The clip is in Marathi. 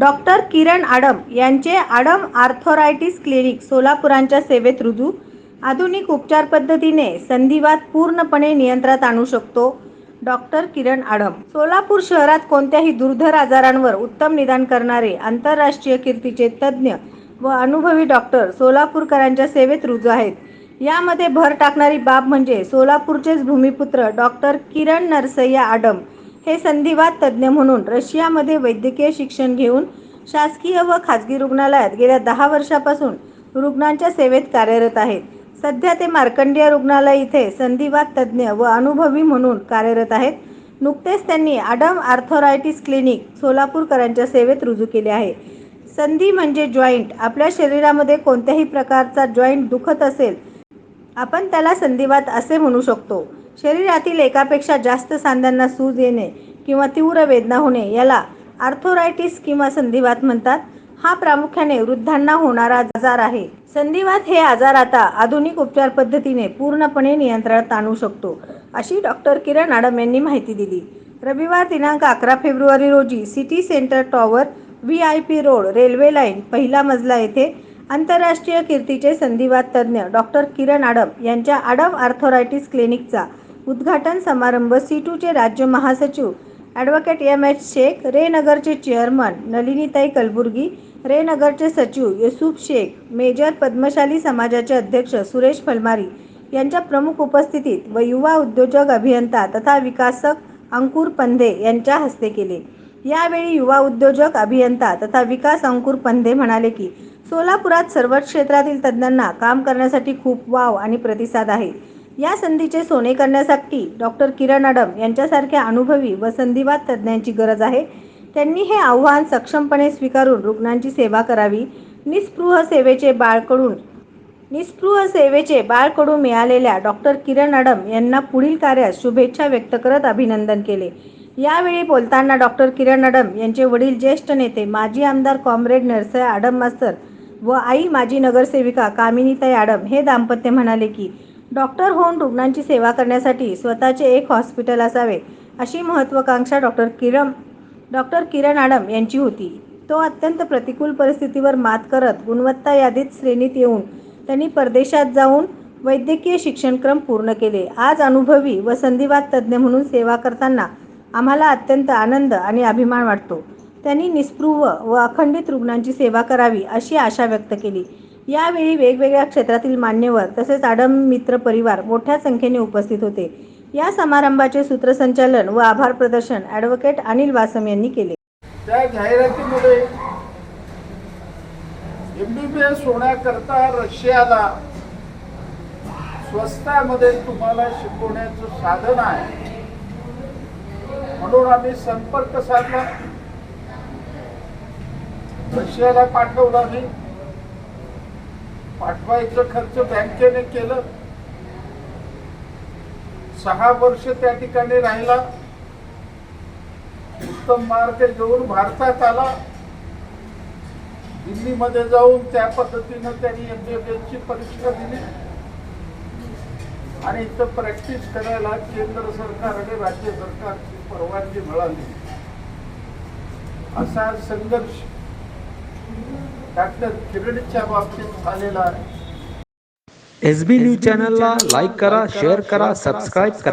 डॉक्टर किरण आडम यांचे आडम आर्थरायटिस क्लिनिक सोलापुरांच्या सेवेत रुजू. आधुनिक उपचार पद्धतीने संधिवात पूर्णपणे नियंत्रणात आणू शकतो. डॉक्टर किरण आडम सोलापूर शहरात कोणत्याही दुर्धर आजारांवर उत्तम निदान करणारे आंतरराष्ट्रीय कीर्तीचे तज्ज्ञ व अनुभवी डॉक्टर सोलापूरकरांच्या सेवेत रुजू आहेत. यामध्ये भर टाकणारी बाब म्हणजे सोलापूरचेच भूमिपुत्र डॉक्टर किरण नरसय्या आडम हे संधिवात तज्ज्ञ म्हणून रशियामध्ये वैद्यकीय शिक्षण घेऊन शासकीय व खाजगी रुग्णालयात गेल्या 10 वर्षापासून रुग्णांच्या सेवेत कार्यरत आहेत. सध्या ते मार्कंडेय रुग्णालय इथे संधिवात तज्ज्ञ व अनुभवी म्हणून कार्यरत आहेत. नुकतेच त्यांनी आडम आर्थरायटिस क्लिनिक सोलापूरकरांच्या सेवेत रुजू केले आहे. संधी म्हणजे जॉईंट. आपल्या शरीरामध्ये कोणत्याही प्रकारचा जॉईंट दुखत असेल आपण त्याला संधिवात असे म्हणू शकतो. शरीरातील एकापेक्षा जास्त सांध्यांना सूज येणे किंवा तीव्र वेदना होणे याला आर्थरायटिस किंवा संधिवात म्हणतात. हा प्रामुख्याने वृद्धांना होणारा आजार आहे. संधिवात हे आजार आता आधुनिक उपचार पद्धतीने पूर्णपणे नियंत्रणात आणू शकतो, अशी डॉक्टर किरण आडम यांनी माहिती दिली. रविवार दिनांक 11 फेब्रुवारी रोजी city centre tower VIP road railway line पहिला मजला येथे आंतरराष्ट्रीय कीर्तीचे संधिवात तज्ज्ञ डॉक्टर किरण आडम यांच्या आडम आर्थरायटिस क्लिनिकचा उद्घाटन समारंभ C2चे राज्य महासचिव ॲडव्होकेट M.H. शेख, रे नगरचे चेअरमन नलिनीताई कलबुर्गी, रे नगरचे सचिव युसूफ शेख, मेजर पद्मशाली समाजाचे अध्यक्ष सुरेश फलमारी यांच्या प्रमुख उपस्थितीत व युवा उद्योजक अभियंता तथा विकासक अंकुर पंधे यांच्या हस्ते केले. यावेळी युवा उद्योजक अभियंता तथा विकास अंकुर पंधे म्हणाले की सोलापुरात सर्वच क्षेत्रातील तज्ज्ञांना काम करण्यासाठी खूप वाव आणि प्रतिसाद आहे. या संधीचे सोने करण्यासाठी डॉक्टर किरण आडम यांच्यासारख्या अनुभवी व संधिवात तज्ज्ञांची गरज आहे. त्यांनी हे आव्हान सक्षमपणे स्वीकारून रुग्णांची सेवा करावी. निस्पृह सेवेचे बाळकडू मिळालेल्या डॉक्टर किरण आडम यांना पुढील कार्यात शुभेच्छा व्यक्त करत अभिनंदन केले. यावेळी बोलताना डॉक्टर किरण आडम यांचे वडील ज्येष्ठ नेते माजी आमदार कॉम्रेड नरसय्या आडम मास्तर व आई माजी नगरसेविका कामिनीताई आडम हे दाम्पत्य म्हणाले की डॉक्टर होऊन रुग्णांची सेवा करण्यासाठी स्वतःचे एक हॉस्पिटल असावे अशी महत्त्वाकांक्षा डॉक्टर किरण आडम यांची होती. तो अत्यंत प्रतिकूल परिस्थितीवर मात करत गुणवत्ता यादीत श्रेणीत येऊन त्यांनी परदेशात जाऊन वैद्यकीय शिक्षणक्रम पूर्ण केले. आज अनुभवी व संधिवात तज्ज्ञ म्हणून सेवा करताना आम्हाला अत्यंत आनंद आणि अभिमान वाटतो. त्यांनी निस्पृह व अखंडित रुग्णांची सेवा करावी अशी आशा व्यक्त केली. यावेळी वेगवेगळ्या क्षेत्रातील मान्यवर तसेच आडम मित्र परिवार मोठ्या संख्येने उपस्थित होते. या समारंभाचे सूत्रसंचालन व आभार प्रदर्शन ॲडव्होकेट अनिल वासम यांनी केले. त्या जाहिरातीमध्ये MBBS होण्याकरता रशियाला स्वस्तामध्ये तुम्हाला शिकवण्याचं साधन आहे म्हणून आम्ही संपर्क साधला. रशियाला पाठवला. मी पाठवायचं खर्च बँकेने केलं. 6 वर्ष त्या ठिकाणी राहिला. उत्तम मार्क घेऊन भारतात आला. दिल्लीमध्ये जाऊन त्या पद्धतीनं त्यांनी MBBS ची परीक्षा दिली आणि इथं प्रॅक्टिस करायला केंद्र सरकार आणि राज्य सरकारची परवानगी मिळाली. असा संघर्ष डॉक्टर किरणच्या बाबतीत झालेला आहे. SB न्यूज चॅनलला लाईक करा, शेअर करा, सबस्क्राईब करा.